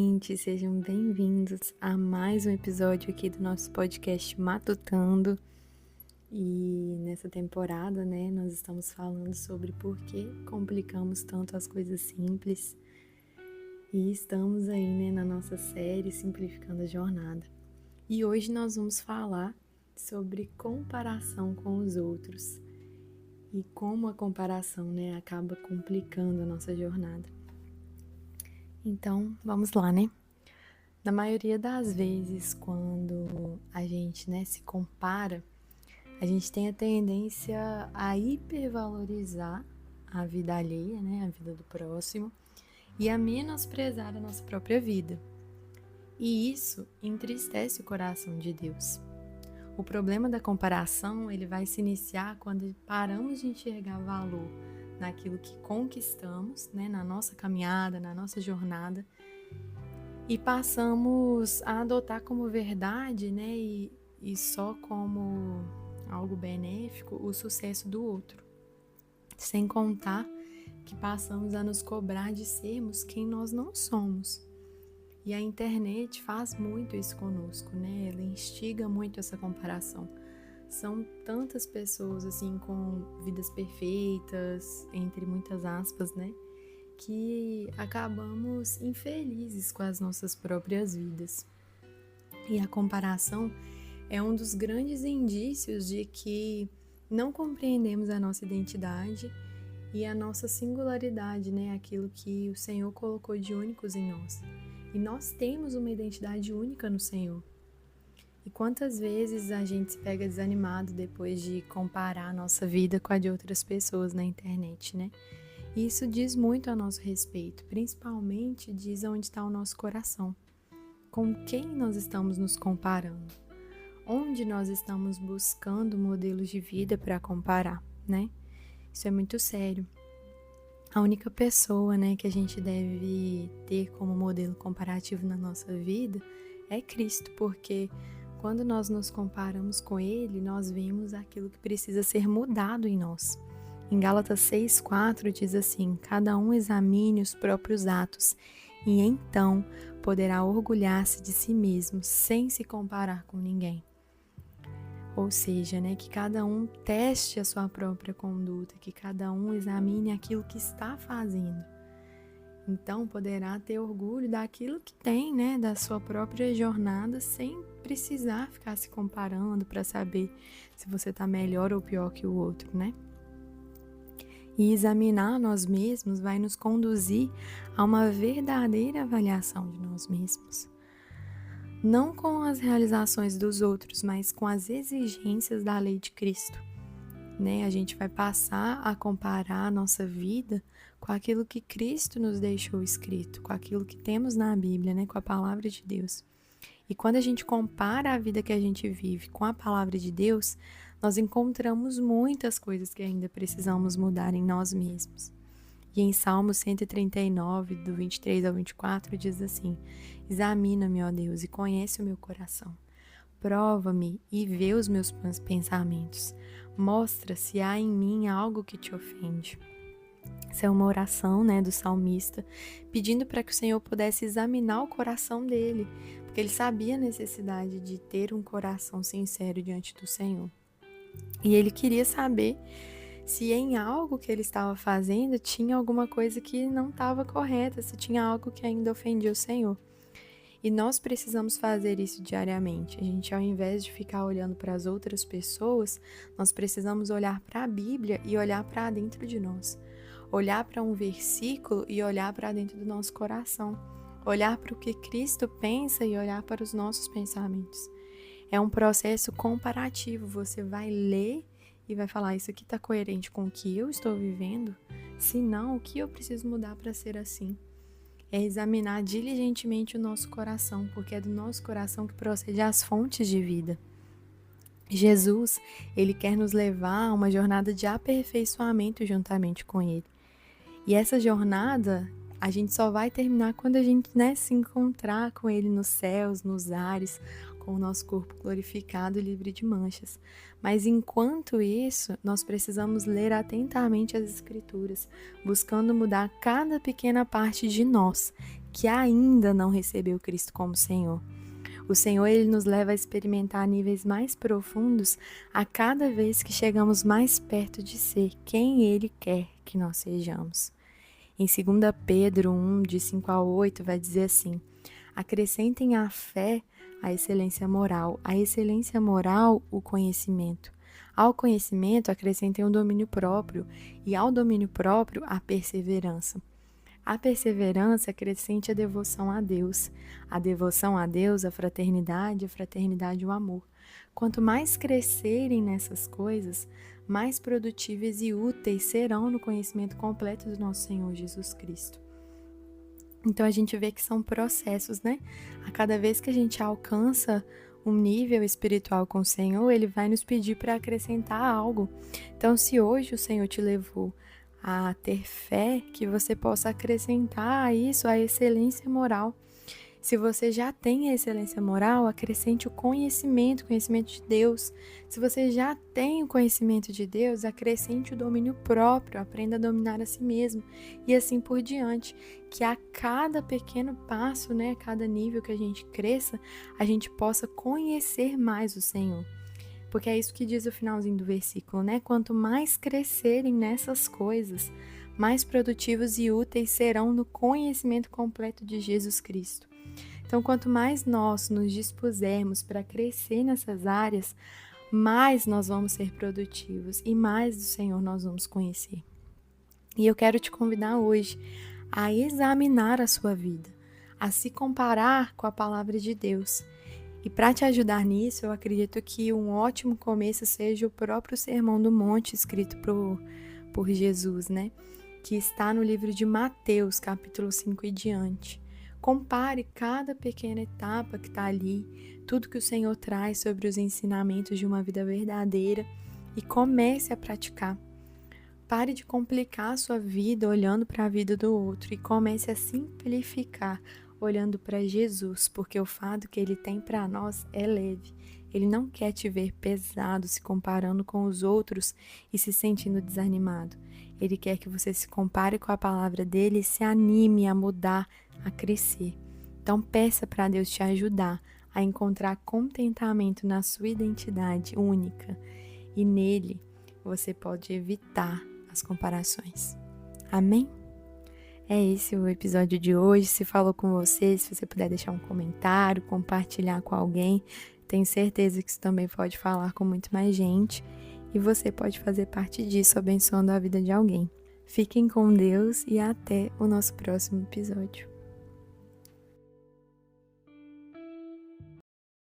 gente! Sejam bem-vindos a mais um episódio aqui do nosso podcast Matutando. E nessa temporada, né, nós estamos falando sobre por que complicamos tanto as coisas simples. E estamos aí, né, na nossa série Simplificando a Jornada. E hoje nós vamos falar sobre comparação com os outros. E como a comparação, né, acaba complicando a nossa jornada. Então, vamos lá, né? Na maioria das vezes, quando a gente, né, se compara, a gente tem a tendência a hipervalorizar a vida alheia, né, a vida do próximo, e a menosprezar a nossa própria vida. E isso entristece o coração de Deus. O problema da comparação, ele vai se iniciar quando paramos de enxergar valor naquilo que conquistamos, né, na nossa caminhada, na nossa jornada, e passamos a adotar como verdade, né, e só como algo benéfico o sucesso do outro. Sem contar que passamos a nos cobrar de sermos quem nós não somos. E a internet faz muito isso conosco, né? Ela instiga muito essa comparação. São tantas pessoas assim com vidas perfeitas, entre muitas aspas, né? Que acabamos infelizes com as nossas próprias vidas. E a comparação é um dos grandes indícios de que não compreendemos a nossa identidade e a nossa singularidade, né? Aquilo que o Senhor colocou de únicos em nós. E nós temos uma identidade única no Senhor. E quantas vezes a gente se pega desanimado depois de comparar a nossa vida com a de outras pessoas na internet, né? E isso diz muito a nosso respeito, principalmente diz onde está o nosso coração. Com quem nós estamos nos comparando? Onde nós estamos buscando modelos de vida para comparar, né? Isso é muito sério. A única pessoa, né, que a gente deve ter como modelo comparativo na nossa vida é Cristo, porque quando nós nos comparamos com Ele, nós vemos aquilo que precisa ser mudado em nós. Em Gálatas 6,4 diz assim: cada um examine os próprios atos e então poderá orgulhar-se de si mesmo sem se comparar com ninguém. Ou seja, né, que cada um teste a sua própria conduta, que cada um examine aquilo que está fazendo. Então poderá ter orgulho daquilo que tem, né, da sua própria jornada, sem precisar ficar se comparando para saber se você está melhor ou pior que o outro, né? E examinar nós mesmos vai nos conduzir a uma verdadeira avaliação de nós mesmos. Não com as realizações dos outros, mas com as exigências da lei de Cristo. Né? A gente vai passar a comparar a nossa vida com aquilo que Cristo nos deixou escrito, com aquilo que temos na Bíblia, né? Com a palavra de Deus. E quando a gente compara a vida que a gente vive com a palavra de Deus, nós encontramos muitas coisas que ainda precisamos mudar em nós mesmos. E em Salmo 139, do 23 ao 24, diz assim: examina-me, ó Deus, e conhece o meu coração. Prova-me e vê os meus pensamentos. Mostra se há em mim algo que te ofende. Essa é uma oração, né, do salmista, pedindo para que o Senhor pudesse examinar o coração dele, porque ele sabia a necessidade de ter um coração sincero diante do Senhor. E ele queria saber se em algo que ele estava fazendo tinha alguma coisa que não estava correta, se tinha algo que ainda ofendia o Senhor. E nós precisamos fazer isso diariamente. A gente, ao invés de ficar olhando para as outras pessoas, nós precisamos olhar para a Bíblia e olhar para dentro de nós. Olhar para um versículo e olhar para dentro do nosso coração. Olhar para o que Cristo pensa e olhar para os nossos pensamentos. É um processo comparativo. Você vai ler e vai falar: isso aqui está coerente com o que eu estou vivendo? Se não, o que eu preciso mudar para ser assim? É examinar diligentemente o nosso coração, porque é do nosso coração que procede as fontes de vida. Jesus, ele quer nos levar a uma jornada de aperfeiçoamento juntamente com ele. E essa jornada, a gente só vai terminar quando a gente, né, se encontrar com ele nos céus, nos ares, com o nosso corpo glorificado e livre de manchas. Mas enquanto isso, nós precisamos ler atentamente as Escrituras, buscando mudar cada pequena parte de nós, que ainda não recebeu Cristo como Senhor. O Senhor, Ele nos leva a experimentar níveis mais profundos a cada vez que chegamos mais perto de ser quem Ele quer que nós sejamos. Em 2 Pedro 1, de 5 a 8, vai dizer assim: acrescentem à fé a excelência moral, a excelência moral, o conhecimento. Ao conhecimento, acrescentem o domínio próprio, e ao domínio próprio, a perseverança. A perseverança acrescente a devoção a Deus. A devoção a Deus, a fraternidade, o amor. Quanto mais crescerem nessas coisas, mais produtíveis e úteis serão no conhecimento completo do nosso Senhor Jesus Cristo. Então a gente vê que são processos, né? A cada vez que a gente alcança um nível espiritual com o Senhor, Ele vai nos pedir para acrescentar algo. Então, se hoje o Senhor te levou a ter fé, que você possa acrescentar a isso a excelência moral. Se você já tem a excelência moral, acrescente o conhecimento de Deus. Se você já tem o conhecimento de Deus, acrescente o domínio próprio, aprenda a dominar a si mesmo e assim por diante. Que a cada pequeno passo, né, a cada nível que a gente cresça, a gente possa conhecer mais o Senhor. Porque é isso que diz o finalzinho do versículo, né? Quanto mais crescerem nessas coisas, mais produtivos e úteis serão no conhecimento completo de Jesus Cristo. Então, quanto mais nós nos dispusermos para crescer nessas áreas, mais nós vamos ser produtivos e mais do Senhor nós vamos conhecer. E eu quero te convidar hoje a examinar a sua vida, a se comparar com a palavra de Deus. E para te ajudar nisso, eu acredito que um ótimo começo seja o próprio Sermão do Monte, escrito por Jesus, né? Que está no livro de Mateus, capítulo 5 e diante. Compare cada pequena etapa que está ali, tudo que o Senhor traz sobre os ensinamentos de uma vida verdadeira e comece a praticar. Pare de complicar a sua vida olhando para a vida do outro e comece a simplificar olhando para Jesus, porque o fardo que Ele tem para nós é leve. Ele não quer te ver pesado, se comparando com os outros e se sentindo desanimado. Ele quer que você se compare com a palavra dele e se anime a mudar, a crescer. Então peça para Deus te ajudar a encontrar contentamento na sua identidade única e nele você pode evitar as comparações. Amém? É esse o episódio de hoje. Se falou com você, se você puder deixar um comentário, compartilhar com alguém, tenho certeza que isso também pode falar com muito mais gente e você pode fazer parte disso, abençoando a vida de alguém. Fiquem com Deus e até o nosso próximo episódio.